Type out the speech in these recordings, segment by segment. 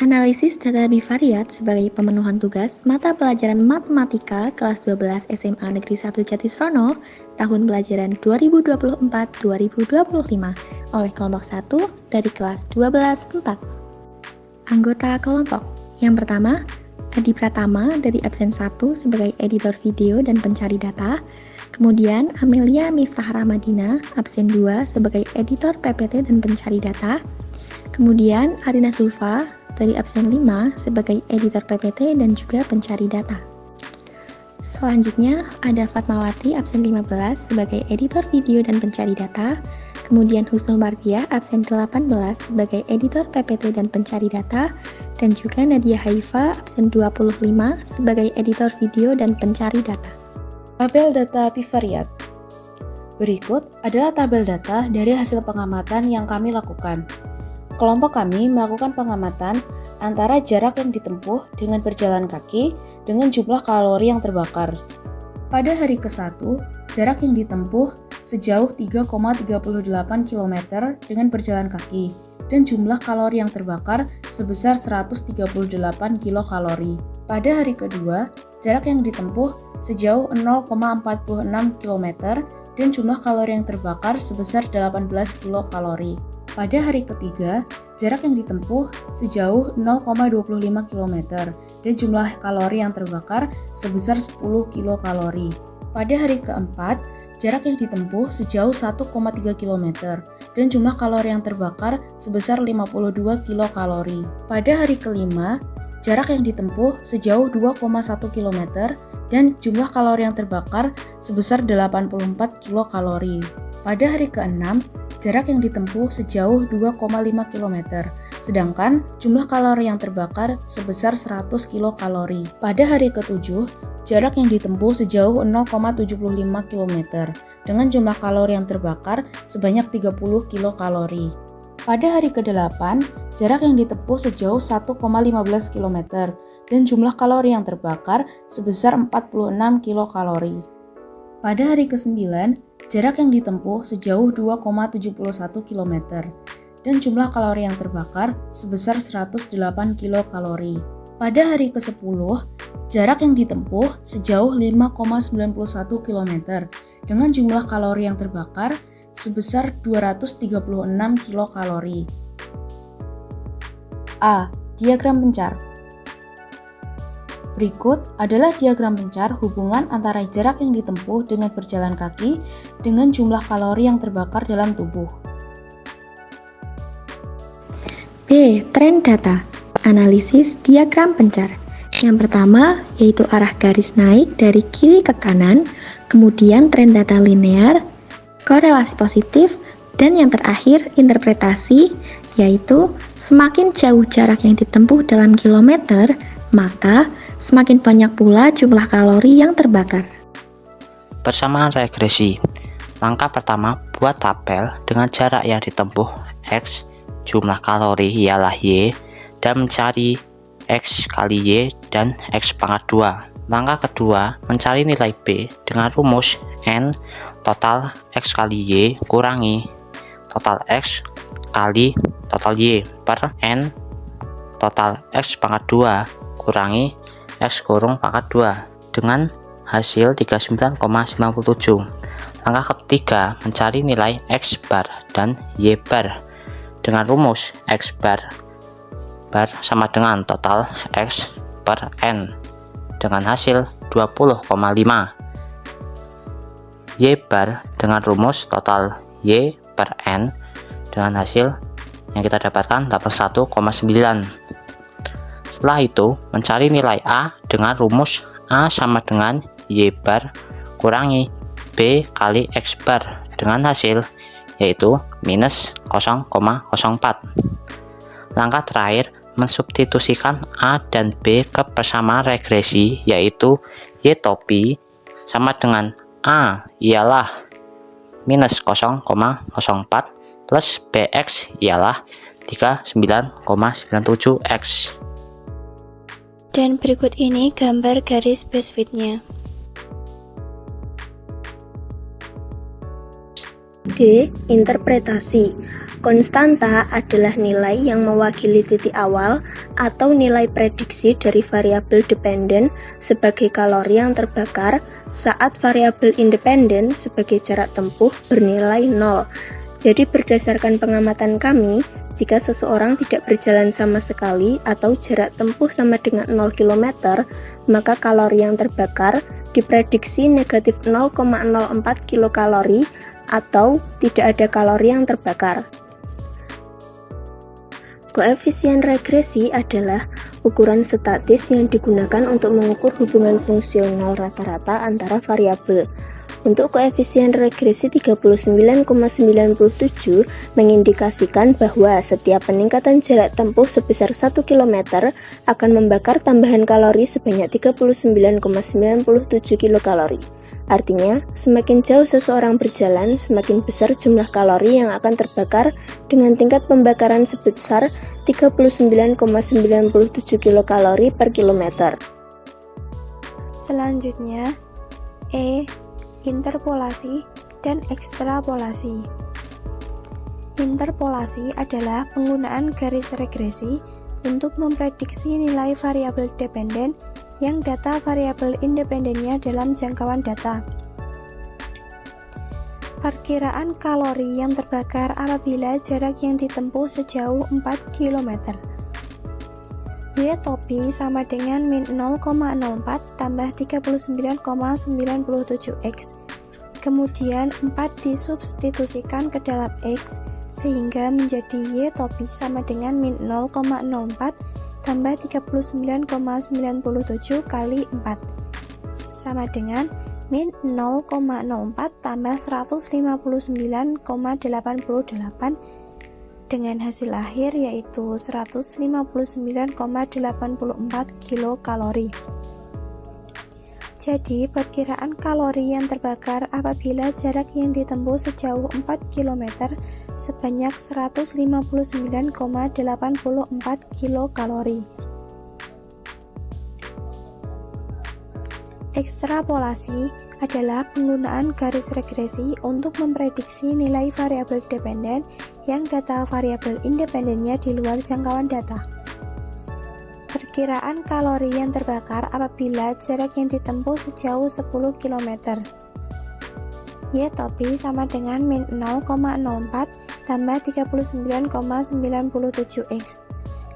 Analisis data bivariat sebagai pemenuhan tugas mata pelajaran Matematika kelas 12 SMA Negeri 1 Jatisrono tahun pelajaran 2024-2025 oleh kelompok 1 dari kelas 12 4. Anggota kelompok yang pertama, Adi Pratama dari absen 1 sebagai editor video dan pencari data. Kemudian Amelia Miftah Ramadina absen 2 sebagai editor PPT dan pencari data. Kemudian Arina Sulfa dari absen 5 sebagai editor PPT dan juga pencari data. Selanjutnya ada Fatmawati absen 15 sebagai editor video dan pencari data. Kemudian Husnul Mardiah absen 18 sebagai editor PPT dan pencari data. Dan juga Nadia Haifa absen 25 sebagai editor video dan pencari data. Tabel data bivariat. Berikut adalah tabel data dari hasil pengamatan yang kami lakukan. Kelompok kami melakukan pengamatan antara jarak yang ditempuh dengan berjalan kaki dengan jumlah kalori yang terbakar. Pada hari ke-1, jarak yang ditempuh sejauh 3,38 km dengan berjalan kaki dan jumlah kalori yang terbakar sebesar 138 kilokalori. Pada hari kedua, jarak yang ditempuh sejauh 0,46 km dan jumlah kalori yang terbakar sebesar 18 kilokalori. Pada hari ketiga, jarak yang ditempuh sejauh 0,25 km dan jumlah kalori yang terbakar sebesar 10 kilokalori. Pada hari keempat, jarak yang ditempuh sejauh 1,3 km dan jumlah kalori yang terbakar sebesar 52 kilokalori. Pada hari kelima, jarak yang ditempuh sejauh 2,1 km dan jumlah kalori yang terbakar sebesar 84 kilokalori. Pada hari keenam, jarak yang ditempuh sejauh 2,5 km, sedangkan jumlah kalori yang terbakar sebesar 100 kilokalori. Pada hari ketujuh, jarak yang ditempuh sejauh 0,75 km dengan jumlah kalori yang terbakar sebanyak 30 kilokalori. Pada hari ke-8, jarak yang ditempuh sejauh 1,15 km dan jumlah kalori yang terbakar sebesar 46 kilokalori. Pada hari ke-9, jarak yang ditempuh sejauh 2,71 km dan jumlah kalori yang terbakar sebesar 108 kilokalori. Pada hari ke-10, jarak yang ditempuh sejauh 5,91 km dengan jumlah kalori yang terbakar sebesar 236 kilokalori. A. Diagram pencar. Berikut adalah diagram pencar hubungan antara jarak yang ditempuh dengan berjalan kaki dengan jumlah kalori yang terbakar dalam tubuh. B. Tren data. Analisis diagram pencar. Yang pertama yaitu arah garis naik dari kiri ke kanan, kemudian tren data linear, korelasi positif, dan yang terakhir interpretasi, yaitu semakin jauh jarak yang ditempuh dalam kilometer, maka semakin banyak pula jumlah kalori yang terbakar. Persamaan regresi. Langkah pertama, buat tabel dengan jarak yang ditempuh X, jumlah kalori ialah Y, dan mencari X kali Y dan X pangkat 2. Langkah kedua, mencari nilai B dengan rumus N total X kali Y kurangi total X kali total Y per N total X pangkat 2 kurangi X kurung pangkat 2 dengan hasil 39,97. Langkah ketiga, mencari nilai X bar dan Y bar dengan rumus X bar sama dengan total X per N dengan hasil 20,5. Y bar dengan rumus total Y per N dengan hasil yang kita dapatkan 81,9. Setelah itu, mencari nilai A dengan rumus A sama dengan Y bar kurangi B kali X bar dengan hasil yaitu minus 0,04. Langkah terakhir, mensubstitusikan A dan B ke persamaan regresi yaitu Y topi sama dengan A ialah minus 0,04 plus BX ialah 39,97X. Dan berikut ini gambar garis base fit-nya. D. Interpretasi. Konstanta adalah nilai yang mewakili titik awal atau nilai prediksi dari variabel dependen sebagai kalori yang terbakar saat variabel independen sebagai jarak tempuh bernilai 0. Jadi berdasarkan pengamatan kami, jika seseorang tidak berjalan sama sekali atau jarak tempuh sama dengan 0 km, maka kalori yang terbakar diprediksi negatif 0,04 kilokalori atau tidak ada kalori yang terbakar. Koefisien regresi adalah ukuran statis yang digunakan untuk mengukur hubungan fungsional rata-rata antara variabel. Untuk koefisien regresi 39,97 mengindikasikan bahwa setiap peningkatan jarak tempuh sebesar 1 km akan membakar tambahan kalori sebanyak 39,97 kilokalori. Artinya, semakin jauh seseorang berjalan, semakin besar jumlah kalori yang akan terbakar dengan tingkat pembakaran sebesar 39,97 kilokalori per kilometer. Selanjutnya, interpolasi dan ekstrapolasi. Interpolasi adalah penggunaan garis regresi untuk memprediksi nilai variabel dependen yang data variabel independennya dalam jangkauan data. Perkiraan kalori yang terbakar apabila jarak yang ditempuh sejauh 4 km. Y topi sama dengan min 0,04 tambah 39,97 X. Kemudian 4 disubstitusikan ke dalam X sehingga menjadi Y topi sama dengan min 0,04 tambah 39,97 kali 4 sama dengan min 0,04 tambah 159,88 dengan hasil akhir yaitu 159,84 kilokalori. Jadi, perkiraan kalori yang terbakar apabila jarak yang ditempuh sejauh 4 km sebanyak 159,84 kilokalori. Ekstrapolasi adalah penggunaan garis regresi untuk memprediksi nilai variabel dependen yang data variabel independennya di luar jangkauan data. Perkiraan kalori yang terbakar apabila jarak yang ditempuh sejauh 10 km. Y topi sama dengan min 0,04 tambah 39,97 X.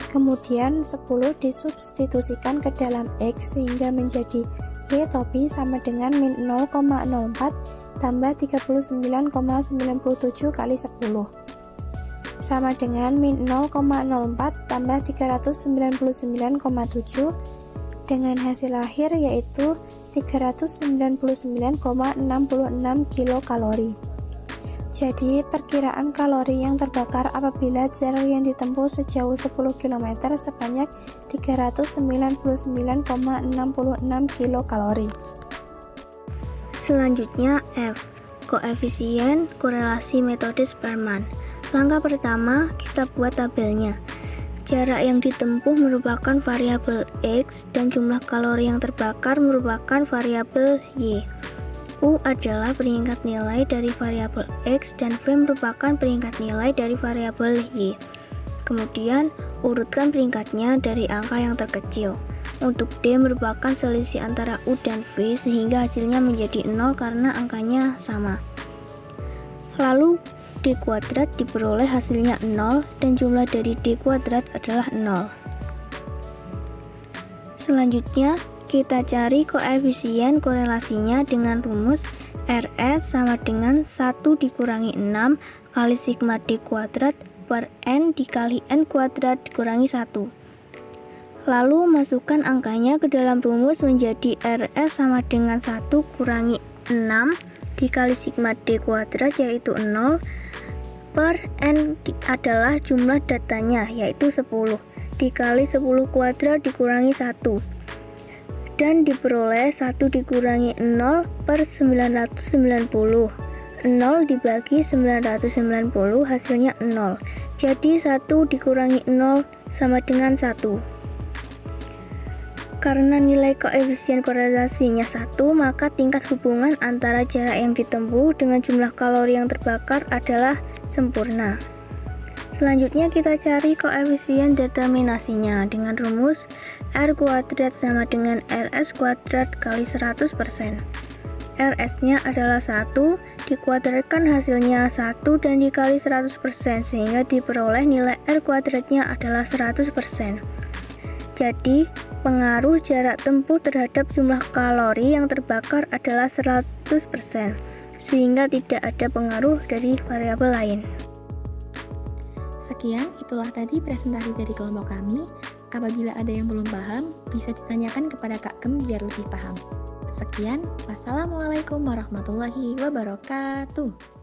Kemudian 10 disubstitusikan ke dalam X sehingga menjadi Y topi sama dengan min 0,04 tambah 39,97 kali 10 sama dengan min 0,04 tambah 399,7 dengan hasil akhir yaitu 399,66 kilokalori. Jadi, perkiraan kalori yang terbakar apabila jarak yang ditempuh sejauh 10 km sebanyak 399,66 kilokalori. Selanjutnya F. Koefisien korelasi metode Spearman. Langkah pertama, kita buat tabelnya. Jarak yang ditempuh merupakan variabel X dan jumlah kalori yang terbakar merupakan variabel Y. U adalah peringkat nilai dari variabel X dan V merupakan peringkat nilai dari variabel Y. Kemudian, urutkan peringkatnya dari angka yang terkecil. Untuk D merupakan selisih antara U dan V sehingga hasilnya menjadi 0 karena angkanya sama. Lalu, D kuadrat diperoleh hasilnya 0 dan jumlah dari D kuadrat adalah 0. Selanjutnya, kita cari koefisien korelasinya dengan rumus RS sama dengan 1 dikurangi 6 kali sigma D kuadrat per N dikali N kuadrat dikurangi 1. Lalu masukkan angkanya ke dalam rumus menjadi RS sama dengan 1 kurangi 6 dikali sigma D kuadrat yaitu 0 per N adalah jumlah datanya yaitu 10 dikali 10 kuadrat dikurangi 1 dan diperoleh 1 dikurangi 0 per 990. 0 dibagi 990 hasilnya 0. Jadi 1 dikurangi 0 sama dengan 1. Karena nilai koefisien korelasinya 1, maka tingkat hubungan antara jarak yang ditempuh dengan jumlah kalori yang terbakar adalah sempurna. Selanjutnya kita cari koefisien determinasinya dengan rumus R kuadrat sama dengan RS kuadrat kali 100%. RS-nya adalah 1, dikuadratkan hasilnya 1 dan dikali 100% sehingga diperoleh nilai R kuadratnya adalah 100%. Jadi, pengaruh jarak tempuh terhadap jumlah kalori yang terbakar adalah 100%, sehingga tidak ada pengaruh dari variabel lain. Sekian, itulah tadi presentasi dari kelompok kami. Apabila ada yang belum paham, bisa ditanyakan kepada Kak Gem biar lebih paham. Sekian, wassalamualaikum warahmatullahi wabarakatuh.